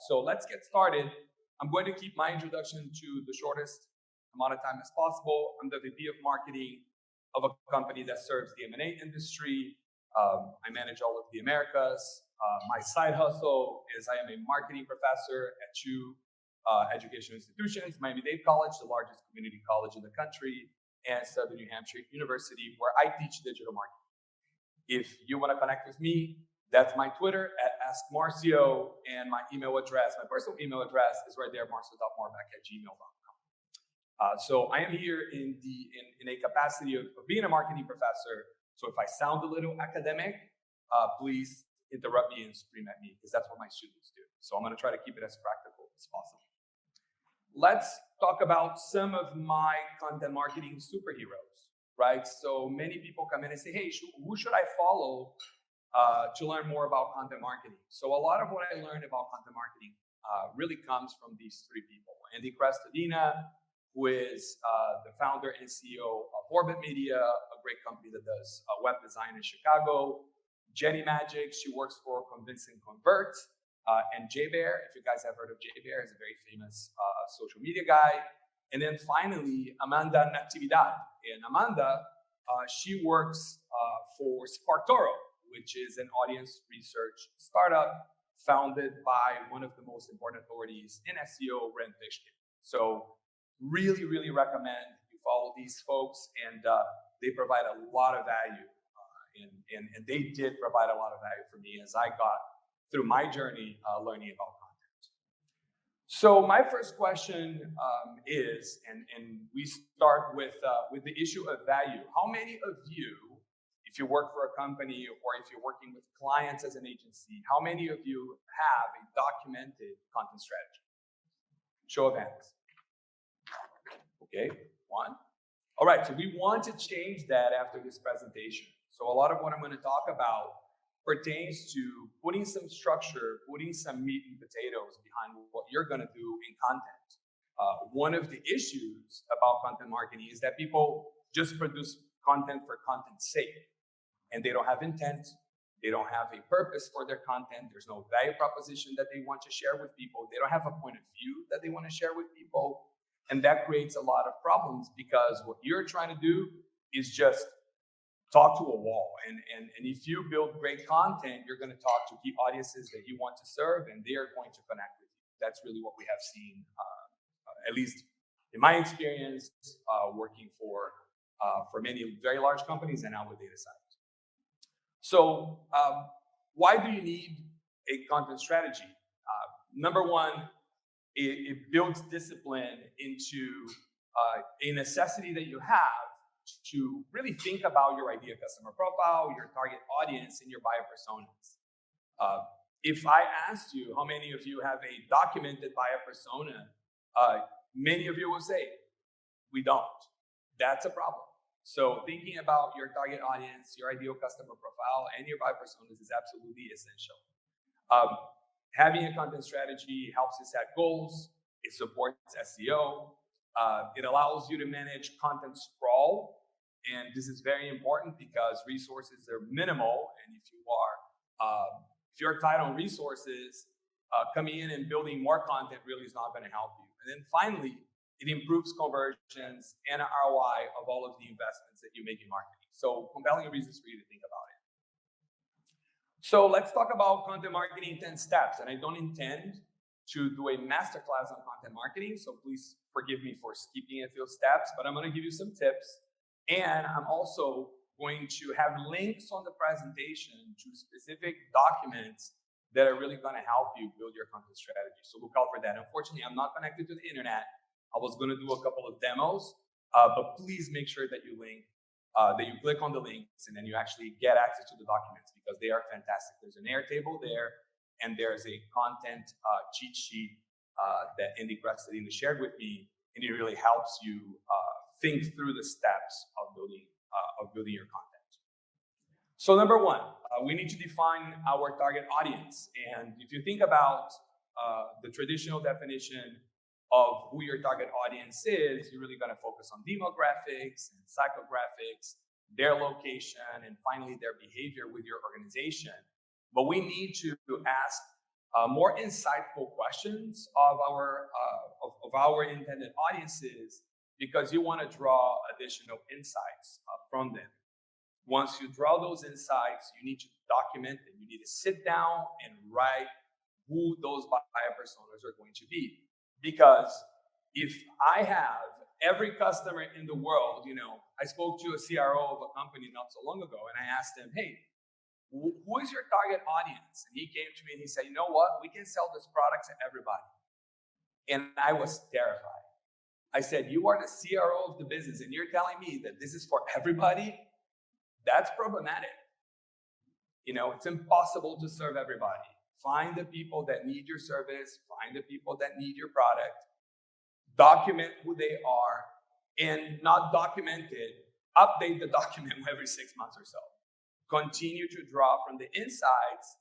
So let's get started. I'm going to keep my introduction to the shortest amount of time as possible. I'm the VP of Marketing of a company that serves the M&A industry. I manage all of the Americas. My side hustle is I am a marketing professor at two educational institutions, Miami-Dade College, the largest community college in the country, and Southern New Hampshire University, where I teach digital marketing. If you want to connect with me, that's my Twitter at @AskMarcio, and my email address, my personal email address is right there, marcio.moerbeck@gmail.com. So I am here in a capacity of being a marketing professor. So if I sound a little academic, please interrupt me and scream at me, because that's what my students do. So I'm going to try to keep it as practical as possible. Let's talk about some of my content marketing superheroes, right? So many people come in and say, hey, who should I follow to learn more about content marketing? So a lot of what I learned about content marketing really comes from these three people. Andy Crestodina, who is the founder and CEO of Orbit Media, a great company that does web design in Chicago. Jenny Magic, she works for Convince and Convert. And Jay Bear, if you guys have heard of Jay Bear, is a very famous social media guy. And then finally, Amanda Natividad. And Amanda, she works for Spartoro, which is an audience research startup founded by one of the most important authorities in SEO, Ren Fishkin. So really, really recommend you follow these folks, and they provide a lot of value. And they did provide a lot of value for me as I got through my journey learning about content. So my first question is, and we start with the issue of value. How many of you, if you work for a company or if you're working with clients as an agency, how many of you have a documented content strategy? Show of hands. Okay, one. All right, so we want to change that after this presentation. So a lot of what I'm going to talk about pertains to putting some structure, putting some meat and potatoes behind what you're going to do in content. One of the issues about content marketing is that people just produce content for content's sake, and they don't have intent. They don't have a purpose for their content. There's no value proposition that they want to share with people. They don't have a point of view that they want to share with people. And that creates a lot of problems, because what you're trying to do is just talk to a wall. And if you build great content, you're going to talk to key audiences that you want to serve, and they are going to connect with you. That's really what we have seen, at least in my experience, working for many very large companies and now with Datasite. So why do you need a content strategy? Number one, it builds discipline into a necessity that you have to really think about your ideal customer profile, your target audience, and your buyer personas. If I asked you how many of you have a documented buyer persona, many of you will say, we don't. That's a problem. So thinking about your target audience, your ideal customer profile, and your buyer personas is absolutely essential. Having a content strategy helps you set goals. It supports SEO. It allows you to manage content sprawl. And this is very important because resources are minimal. And if you're tight on resources, coming in and building more content really is not going to help you. And then finally, it improves conversions and ROI of all of the investments that you make in marketing. So compelling reasons for you to think about it. So let's talk about content marketing in 10 steps. And I don't intend to do a masterclass on content marketing, so please forgive me for skipping a few steps, but I'm going to give you some tips. And I'm also going to have links on the presentation to specific documents that are really going to help you build your content strategy. So look out for that. Unfortunately, I'm not connected to the internet. I was going to do a couple of demos, but please make sure that you click on the links and then you actually get access to the documents, because they are fantastic. There's an Airtable there, and there's a content cheat sheet that Andy Crestodina shared with me, and it really helps you think through the steps of building your content. So number one, we need to define our target audience. And if you think about the traditional definition of who your target audience is, you're really going to focus on demographics and psychographics, their location, and finally their behavior with your organization. But we need to ask more insightful questions of our intended audiences, because you want to draw additional insights from them. Once you draw those insights, you need to document them. You need to sit down and write who those buyer personas are going to be. Because if I have every customer in the world, I spoke to a CRO of a company not so long ago, and I asked him, hey, who is your target audience? And he came to me and he said, you know what? We can sell this product to everybody. And I was terrified. I said, you are the CRO of the business and you're telling me that this is for everybody? That's problematic. It's impossible to serve everybody. Find the people that need your service, find the people that need your product, document who they are, and not documented, update the document every 6 months or so. Continue to draw from the insights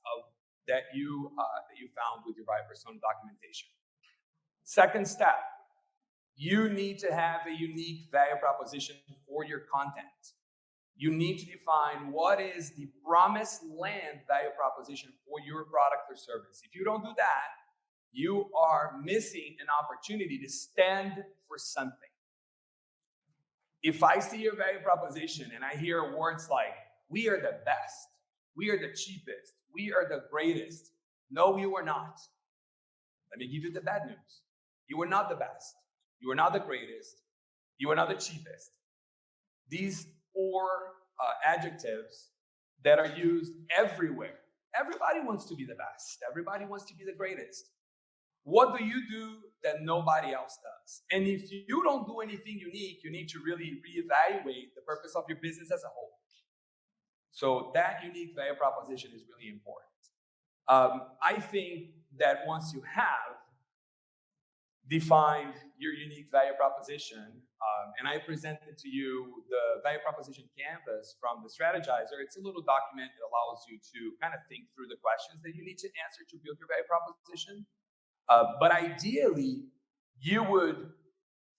that you found with your buyer persona documentation. Second step, you need to have a unique value proposition for your content. You need to define what is the promised land value proposition for your product or service. If you don't do that, you are missing an opportunity to stand for something. If I see your value proposition and I hear words like, we are the best, we are the cheapest, we are the greatest. No, you are not. Let me give you the bad news. You are not the best. You are not the greatest. You are not the cheapest. These 4 adjectives that are used everywhere. Everybody wants to be the best. Everybody wants to be the greatest. What do you do that nobody else does? And if you don't do anything unique, you need to really reevaluate the purpose of your business as a whole. So that unique value proposition is really important. I think that once you have defined your unique value proposition, and I presented to you the value proposition canvas from the Strategizer. It's a little document that allows you to kind of think through the questions that you need to answer to build your value proposition. But ideally, you would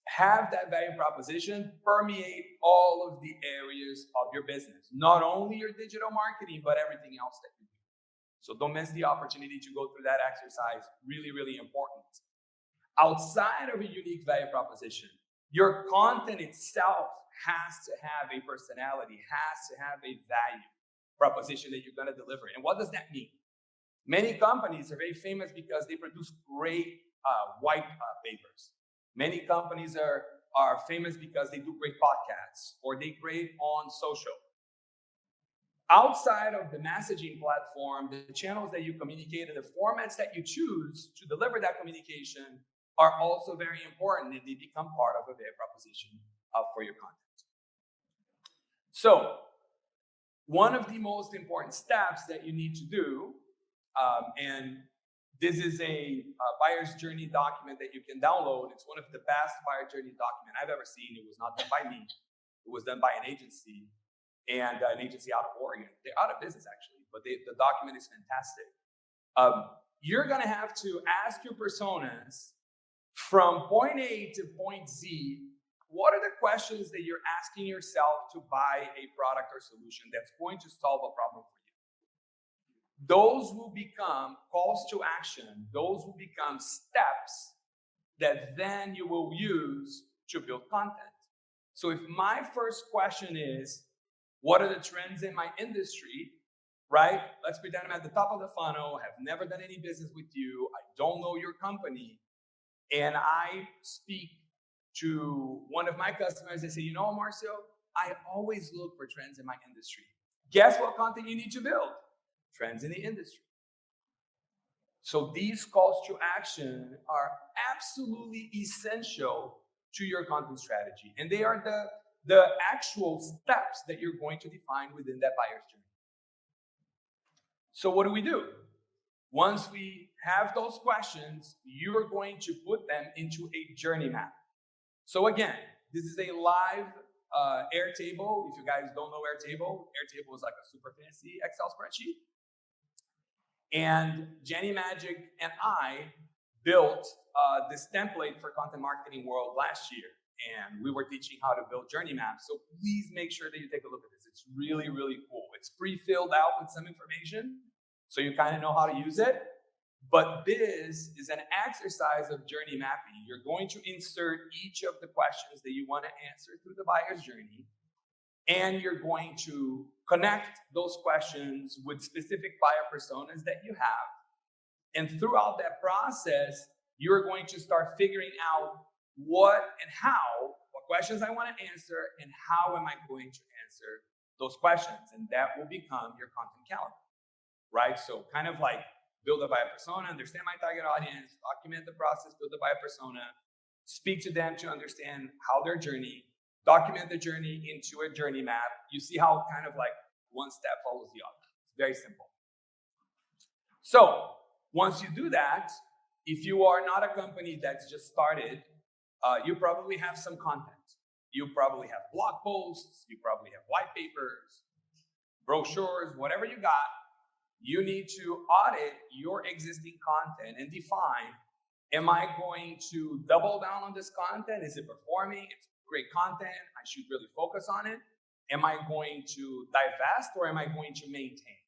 have that value proposition permeate all of the areas of your business, not only your digital marketing, but everything else that you do. So don't miss the opportunity to go through that exercise. Really, really important. Outside of a unique value proposition, your content itself has to have a personality, has to have a value proposition that you're going to deliver. And what does that mean? Many companies are very famous because they produce great white papers. Many companies are famous because they do great podcasts or they great on social. Outside of the messaging platform, the channels that you communicate and the formats that you choose to deliver that communication are also very important, and they become part of a value proposition for your content. So, one of the most important steps that you need to do, and this is a buyer's journey document that you can download. It's one of the best buyer journey documents I've ever seen. It was not done by me. It was done by an agency, and an agency out of Oregon. They're out of business, actually, but the document is fantastic. You're going to have to ask your personas from point A to point Z, what are the questions that you're asking yourself to buy a product or solution that's going to solve a problem for you? Those will become calls to action. Those will become steps that then you will use to build content. So if my first question is, what are the trends in my industry, right? Let's pretend I'm at the top of the funnel, have never done any business with you, I don't know your company, and I speak to one of my customers. They say, you know, Marcio, I always look for trends in my industry. Guess what content you need to build? Trends in the industry. So these calls to action are absolutely essential to your content strategy. And they are the actual steps that you're going to define within that buyer's journey. So what do? Once we have those questions, you're going to put them into a journey map. So again, this is a live Airtable. If you guys don't know Airtable is like a super fancy Excel spreadsheet. And Jenny Magic and I built this template for Content Marketing World last year. And we were teaching how to build journey maps. So please make sure that you take a look at this. It's really, really cool. It's pre-filled out with some information, so you kind of know how to use it. But this is an exercise of journey mapping. You're going to insert each of the questions that you want to answer through the buyer's journey, and you're going to connect those questions with specific buyer personas that you have. And throughout that process, you're going to start figuring out what questions I want to answer, and how am I going to answer those questions. And that will become your content calendar, right? So kind of like build a buyer persona, understand my target audience, document the process, build a buyer persona, speak to them to understand how their journey, document the journey into a journey map. You see how kind of like one step follows the other. It's very simple. So once you do that, if you are not a company that's just started, you probably have some content. You probably have blog posts, you probably have white papers, brochures, whatever you got. You need to audit your existing content and define, am I going to double down on this content? Is it performing? It's great content. I should really focus on it. Am I going to divest, or am I going to maintain?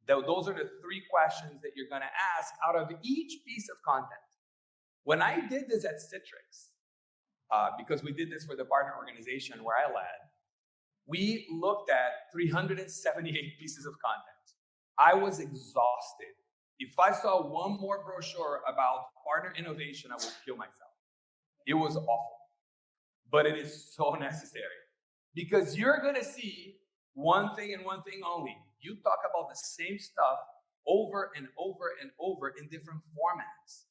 Those are the three questions that you're going to ask out of each piece of content. When I did this at Citrix, because we did this for the partner organization where I led, we looked at 378 pieces of content. I was exhausted. If I saw one more brochure about partner innovation, I would kill myself. It was awful. But it is so necessary, because you're going to see one thing and one thing only. You talk about the same stuff over and over and over in different formats.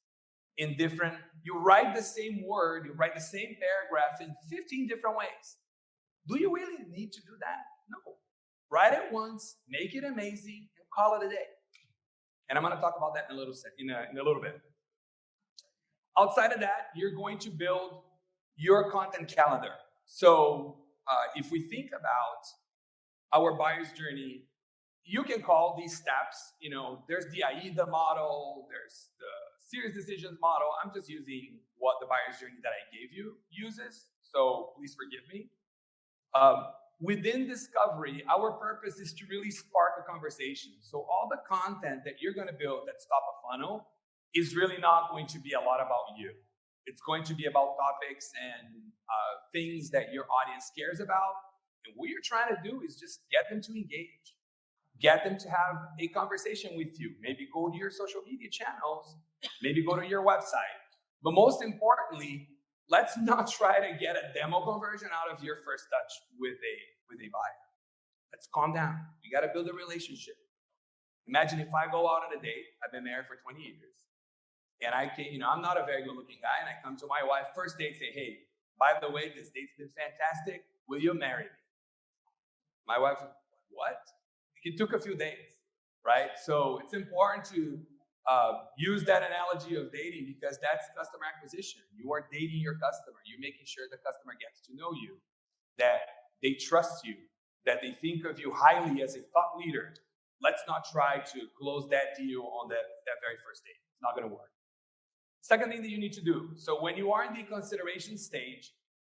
You write the same word, you write the same paragraph in 15 different ways. Do you really need to do that? No. Write it once, make it amazing, and call it a day. And I'm going to talk about that in a little bit. Outside of that, you're going to build your content calendar. So if we think about our buyer's journey, you can call these steps, there's the AIDA model, there's the series decisions model. I'm just using what the buyer's journey that I gave you uses, so please forgive me. Within discovery, our purpose is to really spark a conversation. So all the content that you're going to build that's top of funnel is really not going to be a lot about you. It's going to be about topics and things that your audience cares about. And what you're trying to do is just get them to engage. Get them to have a conversation with you. Maybe go to your social media channels. Maybe go to your website. But most importantly, let's not try to get a demo conversion out of your first touch with a buyer. Let's calm down. We got to build a relationship. Imagine if I go out on a date. I've been married for 20 years. And I'm not a very good looking guy. And I come to my wife, first date, say, hey, by the way, this date's been fantastic. Will you marry me? My wife, what? It took a few days, right? So it's important to use that analogy of dating, because that's customer acquisition. You are dating your customer. You're making sure the customer gets to know you, that they trust you, that they think of you highly as a thought leader. Let's not try to close that deal on that very first date. It's not going to work. Second thing that you need to do. So when you are in the consideration stage,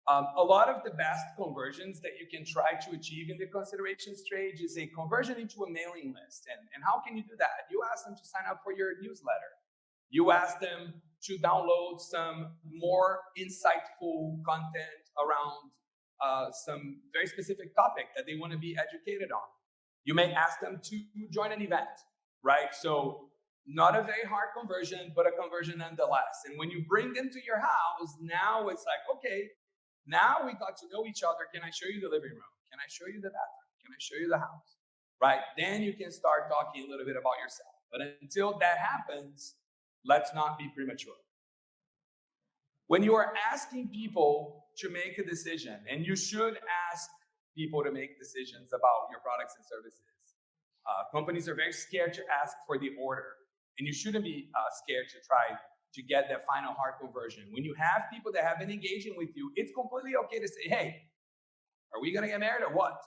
a lot of the best conversions that you can try to achieve in the consideration stage is a conversion into a mailing list. And how can you do that? You ask them to sign up for your newsletter. You ask them to download some more insightful content around some very specific topic that they want to be educated on. You may ask them to join an event, right? So not a very hard conversion, but a conversion nonetheless. And when you bring them to your house, now it's like, okay, now we got to know each other. Can I show you the living room? Can I show you the bathroom? Can I show you the house? Right? Then you can start talking a little bit about yourself. But until that happens, let's not be premature. When you are asking people to make a decision, and you should ask people to make decisions about your products and services, companies are very scared to ask for the order. And you shouldn't be scared to try to get that final hard conversion. When you have people that have been engaging with you, it's completely okay to say, hey, are we going to get married or what?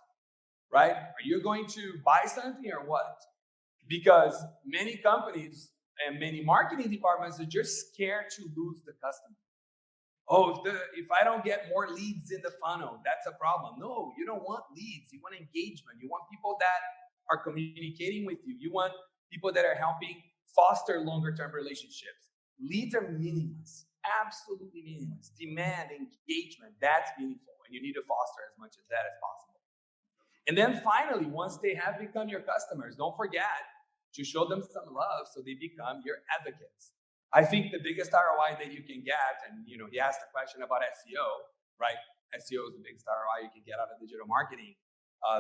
Right? Are you going to buy something or what? Because many companies and many marketing departments are just scared to lose the customer. Oh, if I don't get more leads in the funnel, that's a problem. No, you don't want leads. You want engagement. You want people that are communicating with you. You want people that are helping Foster longer-term relationships. Leads are meaningless, absolutely meaningless. Demand, engagement, that's meaningful, and you need to foster as much of that as possible. And then finally, once they have become your customers, don't forget to show them some love so they become your advocates. I think the biggest ROI that you can get, and he asked a question about SEO, right? SEO is the biggest ROI you can get out of digital marketing.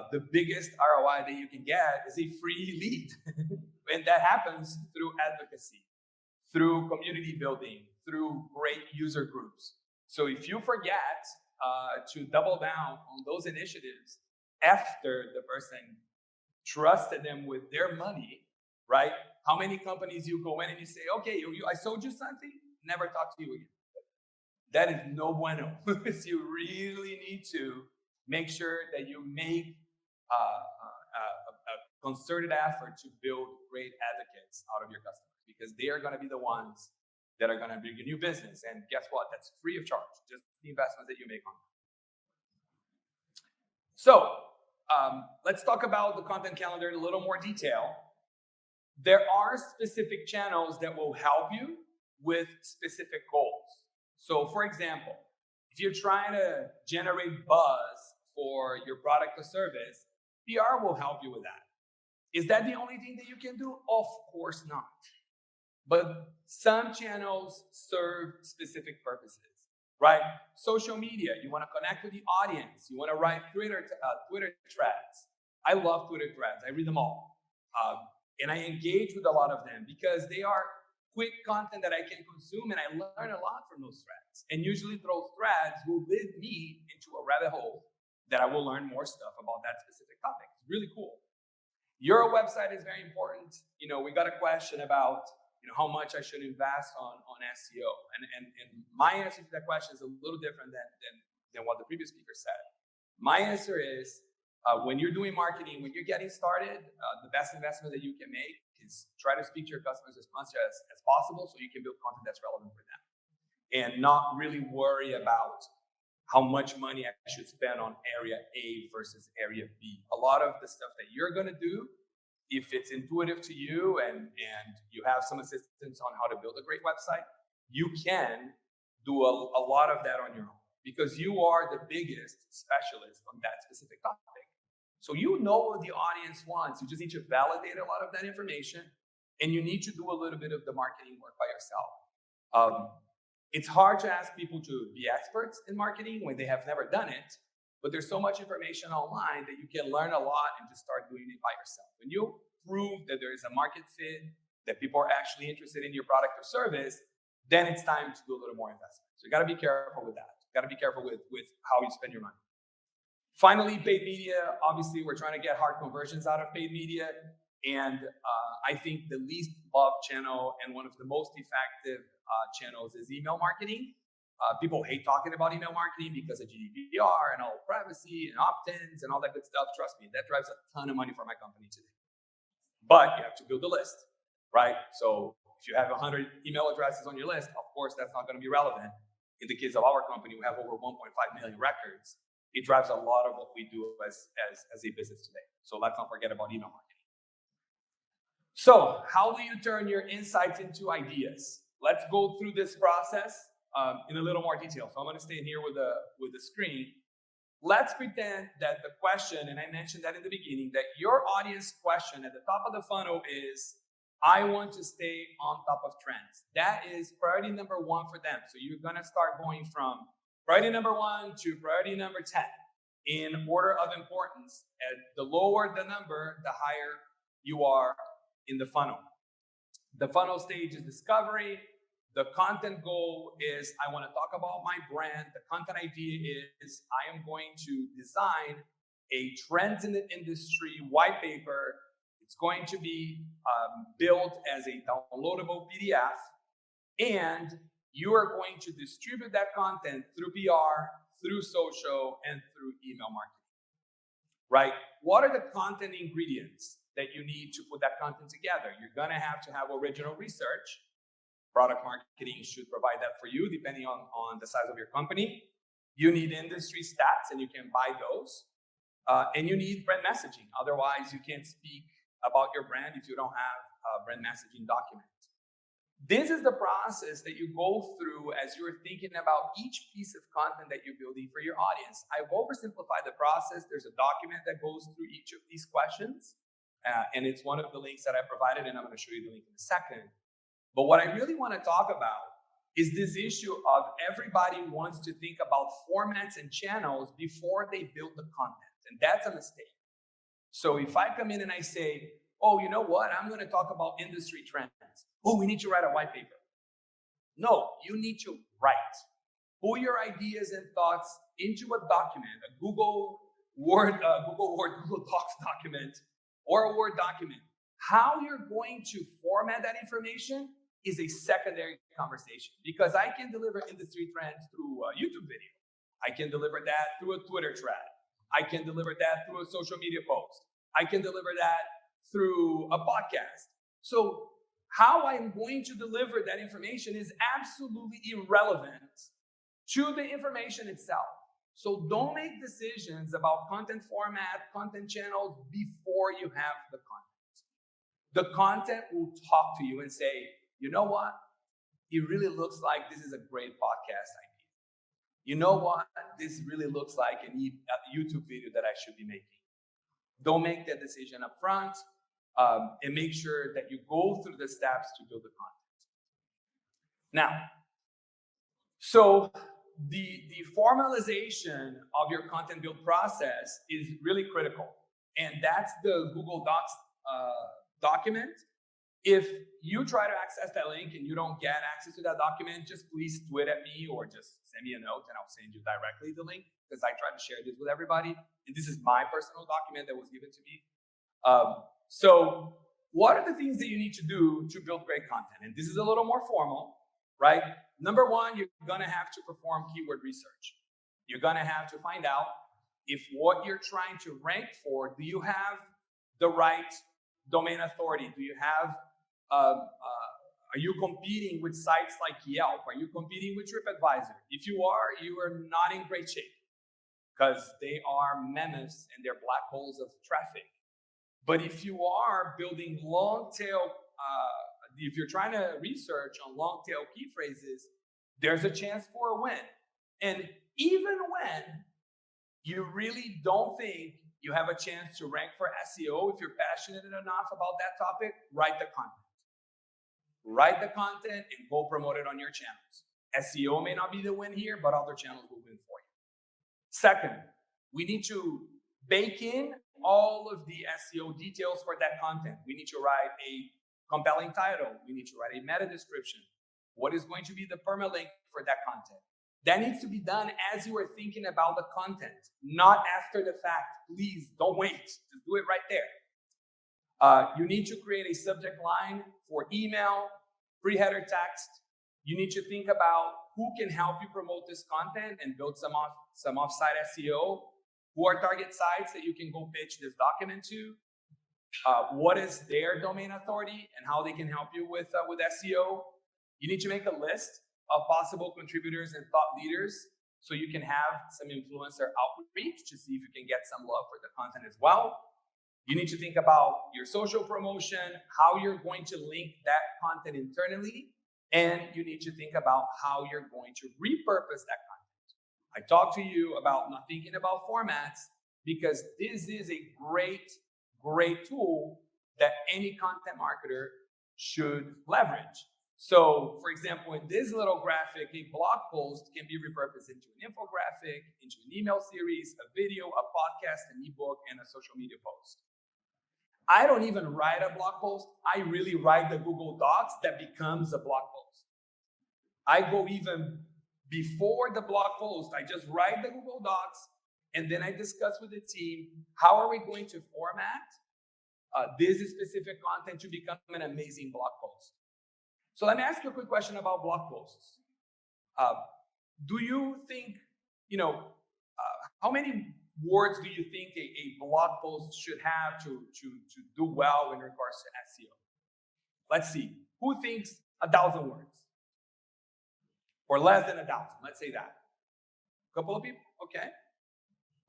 The biggest ROI that you can get is a free lead. And that happens through advocacy, through community building, through great user groups. So if you forget to double down on those initiatives after the person trusted them with their money, right? How many companies you go in and you say, okay, I sold you something, never talk to you again. That is no bueno. You really need to make sure that you make a concerted effort to build great advocates out of your customers, because they are going to be the ones that are going to bring you new business. And guess what? That's free of charge, just the investments that you make on them. So let's talk about the content calendar in a little more detail. There are specific channels that will help you with specific goals. So for example, if you're trying to generate buzz for your product or service, PR will help you with that. Is that the only thing that you can do? Of course not. But some channels serve specific purposes, right? Social media, you want to connect with the audience. You want to write Twitter threads. I love Twitter threads. I read them all. And I engage with a lot of them because they are quick content that I can consume, and I learn a lot from those threads. And usually those threads will lead me into a rabbit hole that I will learn more stuff about that specific topic. It's really cool. Your website is very important. We got a question about how much I should invest on SEO. And my answer to that question is a little different than what the previous speaker said. My answer is, when you're doing marketing, when you're getting started, the best investment that you can make is try to speak to your customers as much as possible so you can build content that's relevant for them. And not really worry about how much money I should spend on area A versus area B. A lot of the stuff that you're going to do, if it's intuitive to you and you have some assistance on how to build a great website, you can do a lot of that on your own, because you are the biggest specialist on that specific topic. So you know what the audience wants. You just need to validate a lot of that information, and you need to do a little bit of the marketing work by yourself. It's hard to ask people to be experts in marketing when they have never done it, but there's so much information online that you can learn a lot and just start doing it by yourself. When you prove that there is a market fit, that people are actually interested in your product or service, then it's time to do a little more investment. So you got to be careful with that. You got to be careful with how you spend your money. Finally, paid media. Obviously, we're trying to get hard conversions out of paid media. And I think the least loved channel and one of the most effective channels is email marketing. People hate talking about email marketing because of GDPR and all privacy and opt-ins and all that good stuff. Trust me, that drives a ton of money for my company today. But you have to build a list, right? So if you have 100 email addresses on your list, of course, that's not going to be relevant. In the case of our company, we have over 1.5 million records. It drives a lot of what we do as a business today. So let's not forget about email marketing. So how do you turn your insights into ideas? Let's go through this process in a little more detail. So I'm going to stay in here with the screen. Let's pretend that the question, and I mentioned that in the beginning, that your audience question at the top of the funnel is, I want to stay on top of trends. That is priority number 1 for them. So you're going to start going from priority number 1 to priority number 10 in order of importance. And the lower the number, the higher you are in the funnel. The funnel stage is discovery. The content goal is, I want to talk about my brand. The content idea is, I am going to design a trends in the industry white paper. It's going to be built as a downloadable PDF, and you are going to distribute that content through PR, through social, and through email marketing, right? What are the content ingredients that you need to put that content together? You're going to have original research. Product marketing should provide that for you, depending on the size of your company. You need industry stats, and you can buy those. And you need brand messaging. Otherwise, you can't speak about your brand if you don't have brand messaging document. This is the process that you go through as you're thinking about each piece of content that you're building for your audience. I've oversimplified the process. There's a document that goes through each of these questions, and it's one of the links that I provided, and I'm going to show you the link in a second. But what I really want to talk about is this issue of everybody wants to think about formats and channels before they build the content, and that's a mistake. So if I come in and I say, oh, you know what? I'm going to talk about industry trends. Oh, we need to write a white paper. No, you need to write. Pull your ideas and thoughts into a document, a Google Docs document, or a Word document. How you're going to format that information is a secondary conversation, because I can deliver industry trends through a YouTube video. I can deliver that through a Twitter thread. I can deliver that through a social media post. I can deliver that through a podcast. So how I'm going to deliver that information is absolutely irrelevant to the information itself. So don't make decisions about content format, content channels before you have the content. The content will talk to you and say, you know what? It really looks like this is a great podcast idea. You know what? This really looks like a YouTube video that I should be making. Don't make that decision up front, and make sure that you go through the steps to build the content. Now, so the formalization of your content build process is really critical. And that's the Google Docs document. If you try to access that link and you don't get access to that document, just please tweet at me or just send me a note and I'll send you directly the link, because I try to share this with everybody. And this is my personal document that was given to me. So what are the things that you need to do to build great content? And this is a little more formal, right? Number one, you're gonna have to perform keyword research. You're gonna have to find out if what you're trying to rank for, do you have the right domain authority? Do you have, are you competing with sites like Yelp? Are you competing with TripAdvisor? If you are not in great shape, because they are mammoths and they're black holes of traffic. But if you are building long tail, if you're trying to research on long tail key phrases, there's a chance for a win. And even when you really don't think you have a chance to rank for SEO, if you're passionate enough about that topic, write the content. Write the content and go promote it on your channels. SEO may not be the win here, but other channels will win for you. Second, we need to bake in all of the SEO details for that content. We need to write a compelling title. We need to write a meta description. What is going to be the permalink for that content? That needs to be done as you are thinking about the content, not after the fact. Please don't wait. Just do it right there. You need to create a subject line for email, pre-header text. You need to think about who can help you promote this content and build some off-site SEO. Who are target sites that you can go pitch this document to? What is their domain authority and how they can help you with SEO? You need to make a list of possible contributors and thought leaders so you can have some influencer outreach to see if you can get some love for the content as well. You need to think about your social promotion, how you're going to link that content internally, and you need to think about how you're going to repurpose that content. I talked to you about not thinking about formats because this is a great tool that any content marketer should leverage. So, for example, in this little graphic, a blog post can be repurposed into an infographic, into an email series, a video, a podcast, an ebook, and a social media post. I don't even write a blog post. I really write the Google Docs that becomes a blog post. I go even before the blog post. I just write the Google Docs, and then I discuss with the team, how are we going to format this specific content to become an amazing blog post? So let me ask you a quick question about blog posts. Do you think, how many words do you think a blog post should have to do well in regards to SEO? Let's see. Who thinks 1,000 words? Or less than 1,000, let's say that. A couple of people, okay.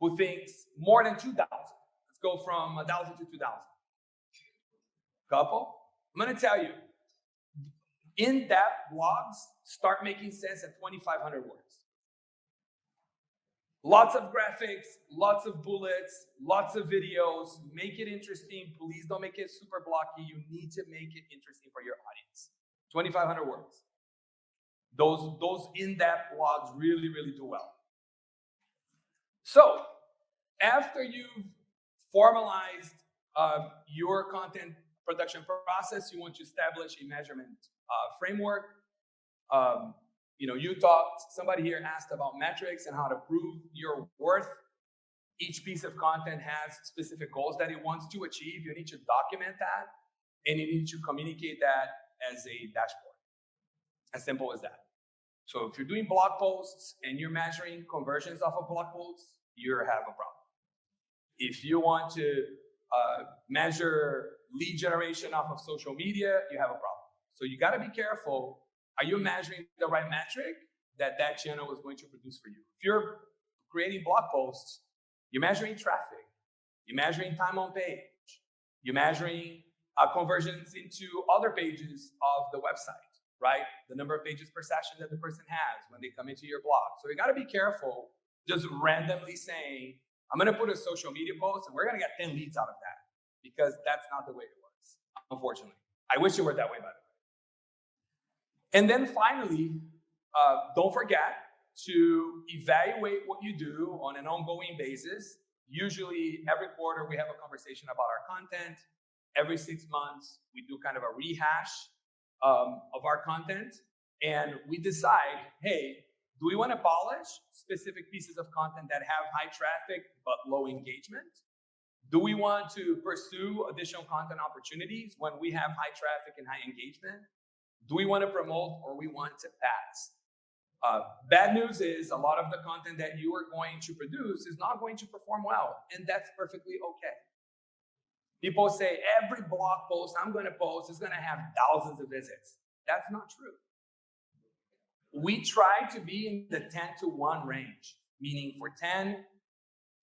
Who thinks more than 2,000? Let's go from 1,000 to 2,000. Couple? I'm going to tell you, in-depth blogs start making sense at 2,500 words. Lots of graphics, lots of bullets, lots of videos. Make it interesting. Please don't make it super blocky. You need to make it interesting for your audience. 2,500 words. Those in-depth blogs really, really do well. So after you've formalized your content production process, you want to establish a measurement framework. Somebody here asked about metrics and how to prove your worth. Each piece of content has specific goals that it wants to achieve. You need to document that, and you need to communicate that as a dashboard. As simple as that. So if you're doing blog posts and you're measuring conversions off of blog posts, you have a problem. If you want to measure lead generation off of social media, you have a problem. So you got to be careful. Are you measuring the right metric that channel is going to produce for you? If you're creating blog posts, you're measuring traffic, you're measuring time on page, you're measuring conversions into other pages of the website, right? The number of pages per session that the person has when they come into your blog. So you got to be careful just randomly saying, I'm going to put a social media post and we're going to get 10 leads out of that, because that's not the way it works, unfortunately. I wish it were that way, by the way. And then finally, don't forget to evaluate what you do on an ongoing basis. Usually every quarter we have a conversation about our content. Every 6 months we do kind of a rehash of our content, and we decide, hey, do we want to polish specific pieces of content that have high traffic but low engagement? Do we want to pursue additional content opportunities when we have high traffic and high engagement? Do we want to promote, or we want to pass? Bad news is a lot of the content that you are going to produce is not going to perform well, and that's perfectly okay. People say every blog post I'm going to post is going to have thousands of visits. That's not true. We try to be in the 10 to 1 range, meaning for 10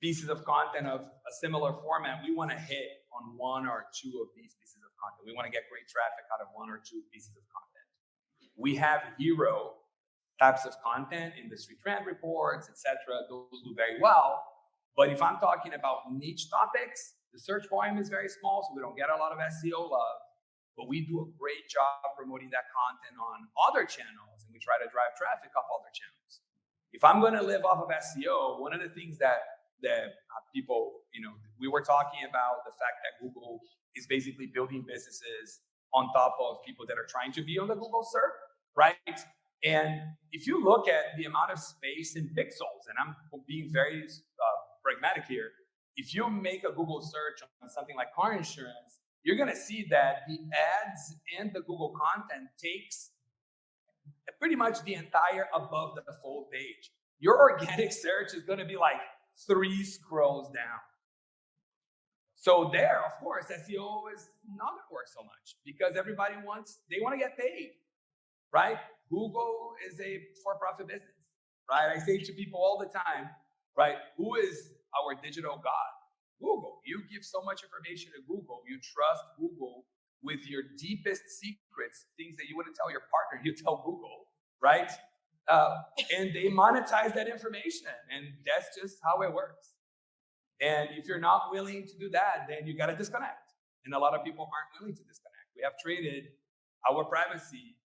pieces of content of a similar format, we want to hit on 1 or 2 of these pieces of content. We want to get great traffic out of 1 or 2 pieces of content. We have hero types of content, industry trend reports, etc. Those do very well. But if I'm talking about niche topics, the search volume is very small, so we don't get a lot of SEO love. But we do a great job promoting that content on other channels, and we try to drive traffic off other channels. If I'm going to live off of SEO, one of the things that people, we were talking about the fact that Google is basically building businesses on top of people that are trying to be on the Google search, right? And if you look at the amount of space in pixels, and I'm being very pragmatic here, if you make a Google search on something like car insurance, you're going to see that the ads and the Google content takes pretty much the entire above the fold page. Your organic search is going to be like 3 scrolls down. So there, of course, SEO is not going to work so much because everybody want to get paid, right? Google is a for-profit business, right? I say to people all the time, right? Who is our digital god? Google. You give so much information to Google. You trust Google with your deepest secrets, things that you wouldn't tell your partner, you tell Google, right? And they monetize that information, and that's just how it works. And if you're not willing to do that, then you got to disconnect. And a lot of people aren't willing to disconnect. We have traded our privacy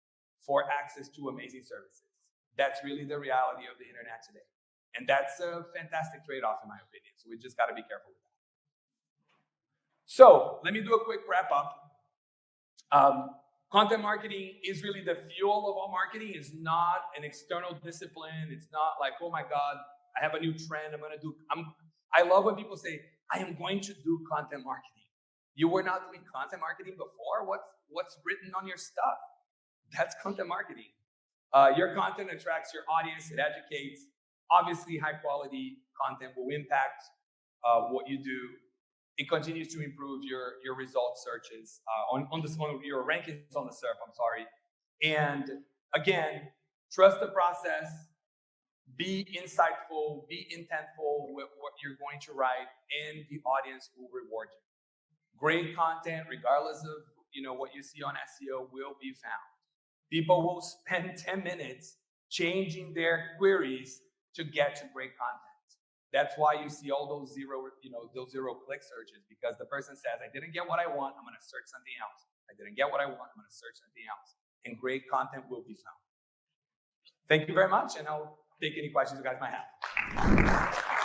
for access to amazing services. That's really the reality of the internet today. And that's a fantastic trade-off, in my opinion. So we just got to be careful with that. So let me do a quick wrap up. Content marketing is really the fuel of all marketing. It's not an external discipline. It's not like, oh my God, I have a new trend. I love when people say, I am going to do content marketing. You were not doing content marketing before? What's written on your stuff? That's content marketing. Your content attracts your audience. It educates. Obviously, high quality content will impact what you do. It continues to improve your result searches on your rankings on the SERP. I'm sorry. And again, trust the process. Be insightful. Be intentful with what you're going to write, and the audience will reward you. Great content, regardless of what you see on SEO will be found. People will spend 10 minutes changing their queries to get to great content. That's why you see all those zero-click searches, because the person says, I didn't get what I want, I'm going to search something else. I didn't get what I want, I'm going to search something else. And great content will be found. Thank you very much, and I'll take any questions you guys might have.